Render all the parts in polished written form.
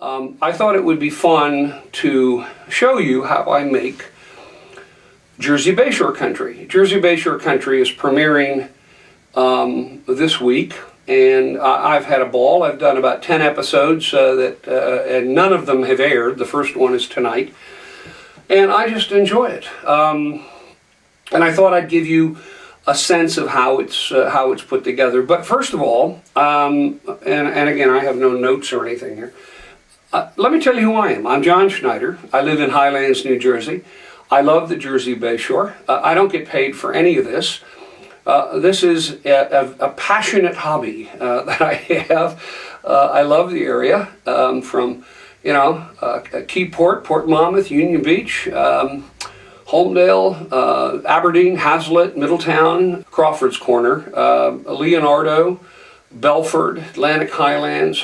I thought it would be fun to show you how I make Jersey Bayshore Country. Jersey Bayshore Country is premiering this week, and I've had a ball. I've done about 10 episodes and none of them have aired. The first one is tonight, and I just enjoy it. And I thought I'd give you a sense of how it's put together. But first of all, and again, I have no notes or anything here. Let me tell you who I am. I'm John Schneider. I live in Highlands, New Jersey. I love the Jersey Bayshore. I don't get paid for any of this. This is a passionate hobby that I have. I love the area from, Keyport, Port Monmouth, Union Beach, Holmdel, Aberdeen, Hazlitt, Middletown, Crawford's Corner, Leonardo, Belford, Atlantic Highlands,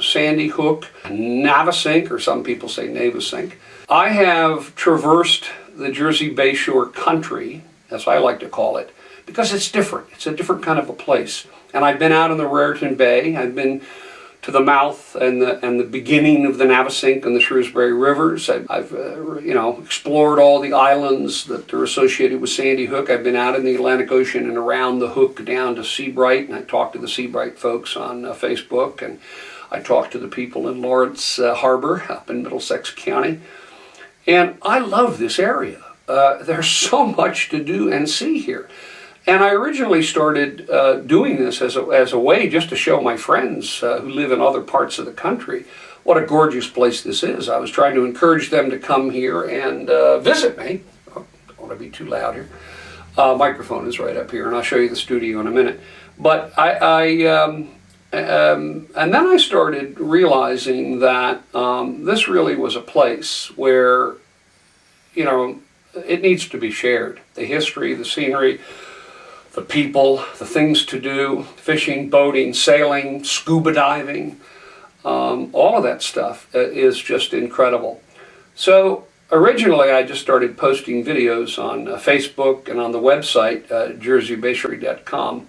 Sandy Hook, Navesink, or some people say Navesink. I have traversed the Jersey Bayshore Country, as I like to call it, because it's different. It's a different kind of a place. And I've been out in the Raritan Bay. I've been to the mouth and the beginning of the Navesink and the Shrewsbury Rivers. I've explored all the islands that are associated with Sandy Hook. I've been out in the Atlantic Ocean and around the Hook down to Seabright, and I talked to the Seabright folks on Facebook, and I talked to the people in Lawrence Harbor up in Middlesex County. And I love this area. There's so much to do and see here. And I originally started doing this as a way just to show my friends who live in other parts of the country what a gorgeous place this is. I was trying to encourage them to come here and visit me. Oh, I don't want to be too loud here. Microphone is right up here, and I'll show you the studio in a minute. But and then I started realizing that this really was a place where, it needs to be shared. The history, the scenery, the people, the things to do, fishing, boating, sailing, scuba diving, all of that stuff is just incredible. So originally I just started posting videos on Facebook and on the website, jerseybayshore.com.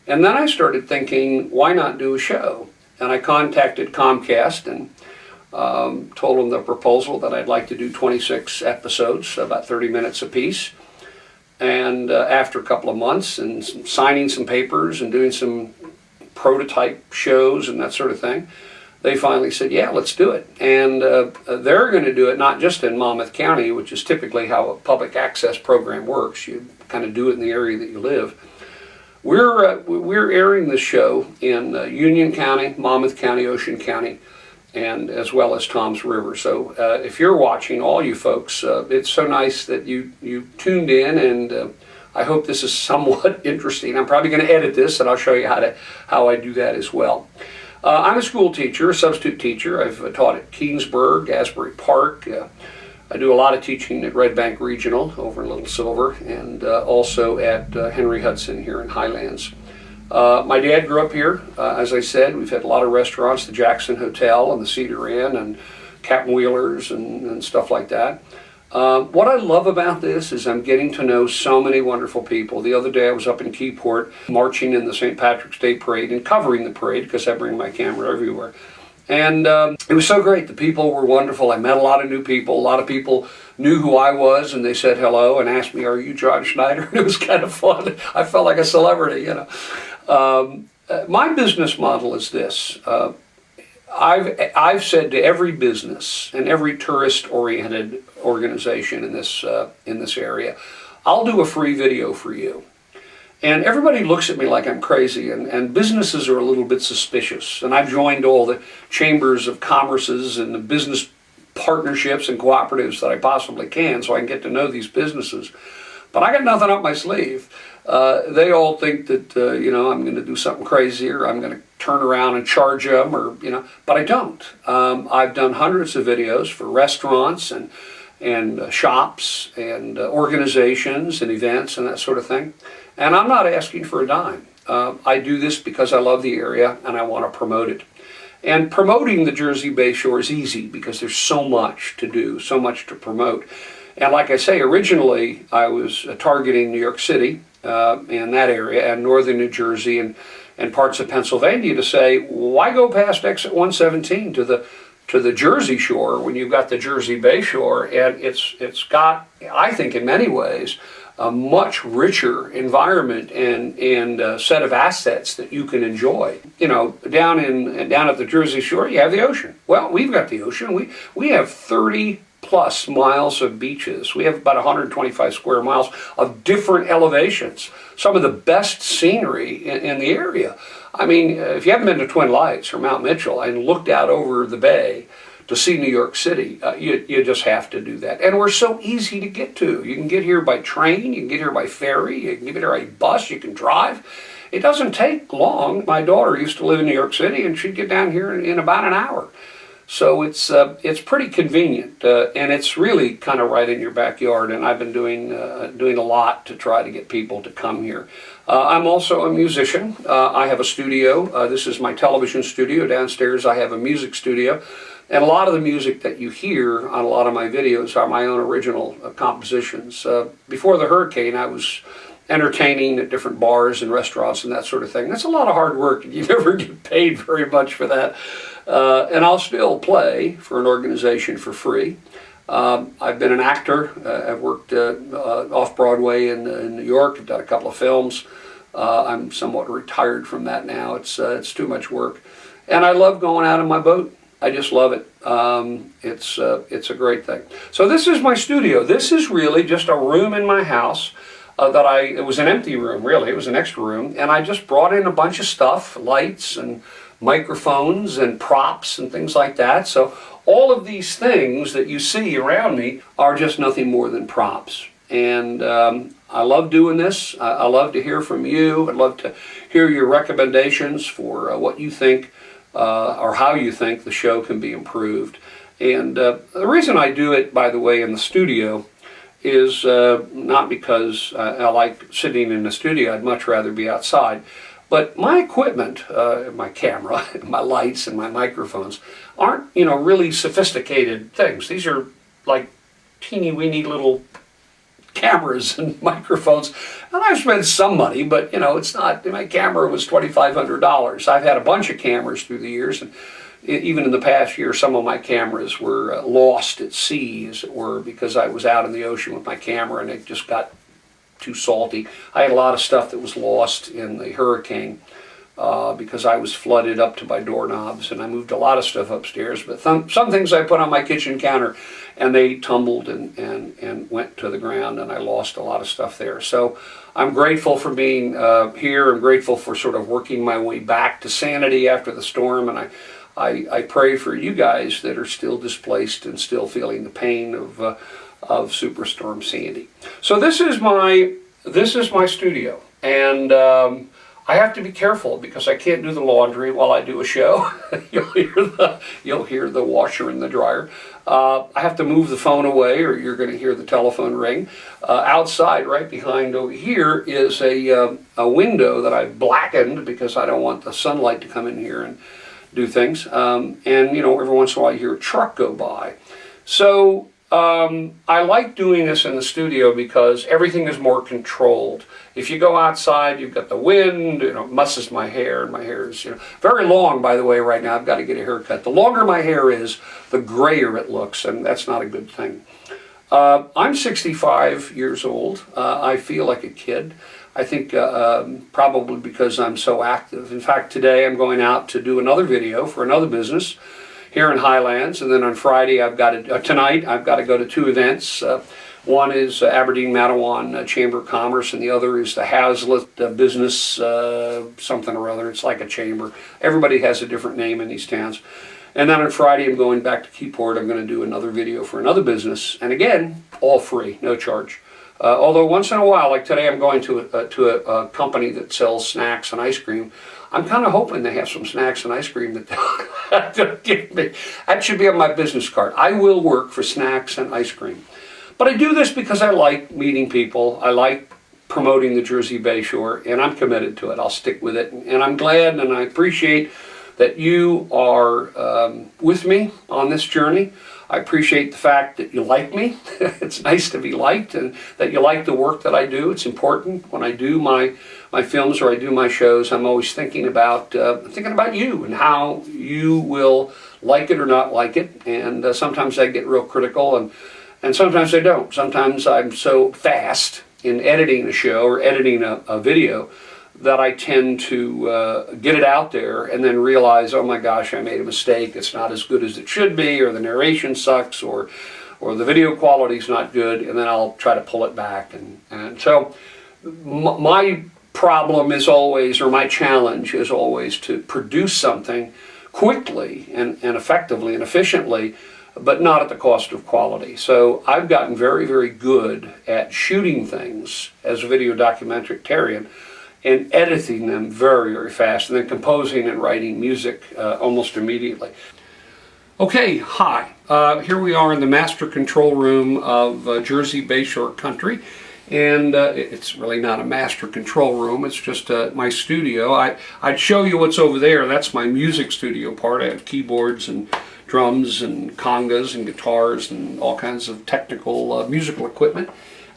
And then I started thinking, why not do a show? And I contacted Comcast and told them the proposal that I'd like to do 26 episodes, about 30 minutes apiece. And after a couple of months and signing some papers and doing some prototype shows and that sort of thing, they finally said, yeah, let's do it. And they're going to do it not just in Monmouth County, which is typically how a public access program works. You kind of do it in the area that you live. We're airing this show in Union County, Monmouth County, Ocean County, and as well as Toms River. So if you're watching, all you folks, it's so nice that you tuned in, and I hope this is somewhat interesting. I'm probably going to edit this, and I'll show you how I do that as well. I'm a school teacher, a substitute teacher. I've taught at Keensburg, Asbury Park. I do a lot of teaching at Red Bank Regional over in Little Silver, and also at Henry Hudson here in Highlands. My dad grew up here. As I said, we've had a lot of restaurants, the Jackson Hotel and the Cedar Inn and Captain Wheeler's and stuff like that. What I love about this is I'm getting to know so many wonderful people. The other day I was up in Keyport marching in the St. Patrick's Day Parade and covering the parade because I bring my camera everywhere. And it was so great. The people were wonderful. I met a lot of new people. A lot of people knew who I was, and they said hello and asked me, "Are you John Schneider?" And it was kind of fun. I felt like a celebrity, My business model is this. I've said to every business and every tourist-oriented organization in this area, I'll do a free video for you. And everybody looks at me like I'm crazy, and businesses are a little bit suspicious. And I've joined all the chambers of commerces and the business partnerships and cooperatives that I possibly can so I can get to know these businesses. But I got nothing up my sleeve. They all think that, I'm going to do something crazy, or I'm going to turn around and charge them, but I don't. I've done hundreds of videos for restaurants and shops and organizations and events and that sort of thing. And I'm not asking for a dime. I do this because I love the area and I want to promote it. And promoting the Jersey Bayshore is easy because there's so much to do, so much to promote. And like I say, originally I was targeting New York City and that area, and northern New Jersey and parts of Pennsylvania, to say, why go past exit 117 to the to the Jersey Shore when you've got the Jersey Bayshore, and it's got, I think, in many ways, a much richer environment and set of assets that you can enjoy. You know, down at the Jersey Shore, you have the ocean. Well, we've got the ocean. We have 30 plus miles of beaches. We have about 125 square miles of different elevations. Some of the best scenery in the area. I mean, if you haven't been to Twin Lights or Mount Mitchell and looked out over the bay to see New York City, you just have to do that. And we're so easy to get to. You can get here by train, you can get here by ferry, you can get here by bus, you can drive. It doesn't take long. My daughter used to live in New York City, and she'd get down here in about an hour. So it's pretty convenient, and it's really kind of right in your backyard. And I've been doing a lot to try to get people to come here. I'm also a musician. I have a studio. This is my television studio. Downstairs I have a music studio. And a lot of the music that you hear on a lot of my videos are my own original compositions. Before the hurricane, I was entertaining at different bars and restaurants and that sort of thing. That's a lot of hard work, and you never get paid very much for that. And I'll still play for an organization for free. I've been an actor. I've worked off Broadway in New York. I've done a couple of films. I'm somewhat retired from that now. It's too much work. And I love going out in my boat. I just love it. It's a great thing. So this is my studio. This is really just a room in my house it was an empty room, really. It was an extra room. And I just brought in a bunch of stuff, lights and microphones and props and things like that. So all of these things that you see around me are just nothing more than props. And I love doing this. I love to hear from you. I'd love to hear your recommendations for what you think or how you think the show can be improved. And the reason I do it, by the way, in the studio is not because I like sitting in the studio. I'd much rather be outside. But my equipment, my camera, my lights, and my microphones aren't, really sophisticated things. These are like teeny-weeny little cameras and microphones. And I've spent some money, but, it's not, my camera was $2,500. I've had a bunch of cameras through the years, and even in the past year, some of my cameras were lost at sea, as it were, because I was out in the ocean with my camera and it just got too salty. I had a lot of stuff that was lost in the hurricane because I was flooded up to my doorknobs, and I moved a lot of stuff upstairs. But some things I put on my kitchen counter, and they tumbled and went to the ground, and I lost a lot of stuff there. So I'm grateful for being here. I'm grateful for sort of working my way back to sanity after the storm, and I pray for you guys that are still displaced and still feeling the pain of Superstorm Sandy. So this is my studio, and I have to be careful because I can't do the laundry while I do a show. You'll hear the washer and the dryer. I have to move the phone away, or you're going to hear the telephone ring. Outside, right behind over here, is a window that I've blackened because I don't want the sunlight to come in here and do things. And every once in a while you hear a truck go by. So I like doing this in the studio because everything is more controlled. If you go outside, you've got the wind, it musses my hair, and my hair is, very long, by the way, right now. I've got to get a haircut. The longer my hair is, the grayer it looks, and that's not a good thing. I'm 65 years old. I feel like a kid. I think probably because I'm so active. In fact, today I'm going out to do another video for another business here in Highlands, and then on Friday tonight I've got to go to two events. One is Aberdeen Matawan Chamber of Commerce, and the other is the Hazlitt Business something or other. It's like a chamber. Everybody has a different name in these towns. And then on Friday I'm going back to Keyport. I'm going to do another video for another business, and again, all free, no charge. Although once in a while, like today, I'm going to a company that sells snacks and ice cream. I'm kind of hoping they have some snacks and ice cream that they'll give me. That should be on my business card. I will work for snacks and ice cream. But I do this because I like meeting people. I like promoting the Jersey Bayshore, and I'm committed to it. I'll stick with it. And I'm glad and I appreciate that you are with me on this journey. I appreciate the fact that you like me. It's nice to be liked, and that you like the work that I do. It's important. When I do my films or I do my shows, I'm always thinking about you and how you will like it or not like it, and sometimes they get real critical, and sometimes they don't. Sometimes I'm so fast in editing a show or editing a video that I tend to get it out there and then realize, oh my gosh, I made a mistake, it's not as good as it should be, or the narration sucks, or the video quality's not good, and then I'll try to pull it back. And so my problem is always, or my challenge is always, to produce something quickly and effectively and efficiently, but not at the cost of quality. So I've gotten very, very good at shooting things as a video documentarian and editing them very, very fast, and then composing and writing music almost immediately. Okay, hi. Here we are in the master control room of Jersey Bayshore Country, and it's really not a master control room, it's just my studio. I'd show you what's over there. That's my music studio part. I have keyboards and drums and congas and guitars and all kinds of technical musical equipment.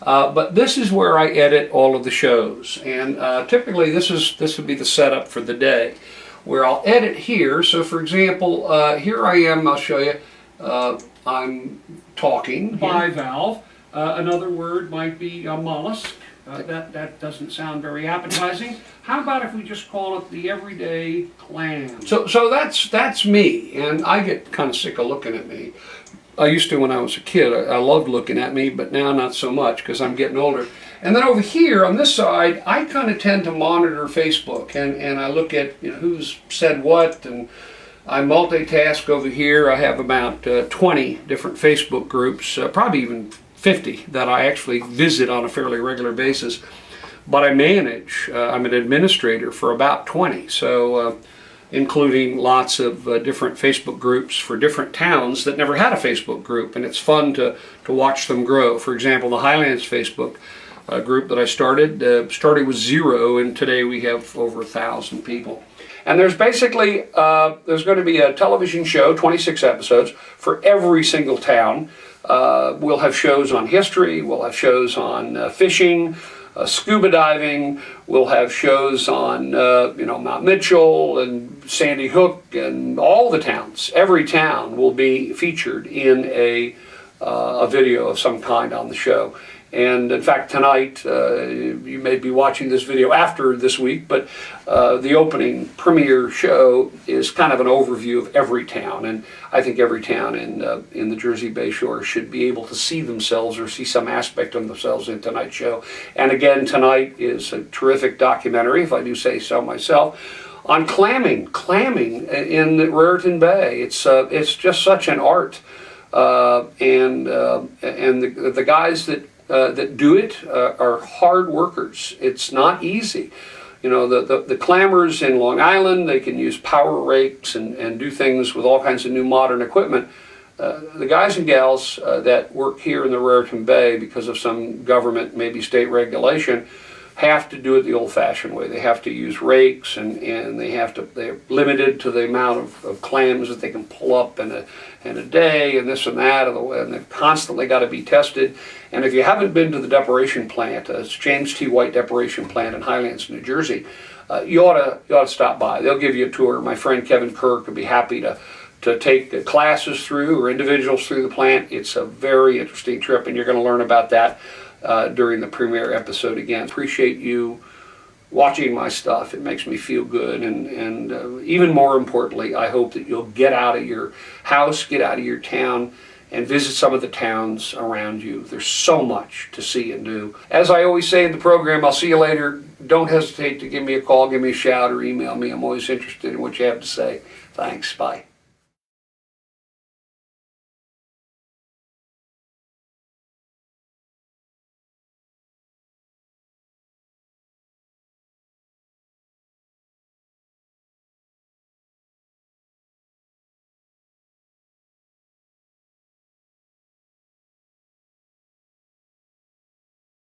But this is where I edit all of the shows, and typically this would be the setup for the day, where I'll edit here. So for example, here I am, I'll show you, I'm talking. Bivalve. Another word might be mollusk. That doesn't sound very appetizing. How about if we just call it the everyday clam? So that's me, and I get kind of sick of looking at me. I used to when I was a kid. I loved looking at me, but now not so much because I'm getting older. And then over here on this side, I kind of tend to monitor Facebook, and I look at who's said what, and I multitask over here. I have about 20 different Facebook groups, probably even 50 that I actually visit on a fairly regular basis. But I manage, I'm an administrator for about 20, so including lots of different Facebook groups for different towns that never had a Facebook group, and it's fun to watch them grow. For example, the Highlands Facebook group that I started with 0, and today we have over 1,000 people. And there's basically, there's going to be a television show, 26 episodes, for every single town. We'll have shows on history, we'll have shows on fishing, scuba diving, we'll have shows on Mount Mitchell and Sandy Hook and all the towns. Every town will be featured in a video of some kind on the show. And in fact, tonight, you may be watching this video after this week, but the opening premiere show is kind of an overview of every town. And I think every town in the Jersey Bayshore should be able to see themselves or see some aspect of themselves in tonight's show. And again, tonight is a terrific documentary, if I do say so myself, on clamming in Raritan Bay. It's just such an art, and the guys that do it are hard workers. It's not easy. The clammers in Long Island, they can use power rakes and do things with all kinds of new modern equipment. The guys and gals that work here in the Raritan Bay, because of some government, maybe state regulation, have to do it the old-fashioned way. They have to use rakes, and they're limited to the amount of clams that they can pull up in a day, and this and that, and they've constantly got to be tested. And if you haven't been to the deparation plant, it's James T. White Deparation Plant in Highlands, New Jersey, you ought to stop by. They'll give you a tour. My friend Kevin Kirk would be happy to take classes through or individuals through the plant. It's a very interesting trip, and you're going to learn about that during the premiere episode. Again, appreciate you watching my stuff. It makes me feel good, and even more importantly, I hope that you'll get out of your house, get out of your town, and visit some of the towns around you. There's so much to see and do. As I always say in the program, I'll see you later. Don't hesitate to give me a call, give me a shout, or email me. I'm always interested in what you have to say. Thanks. Bye.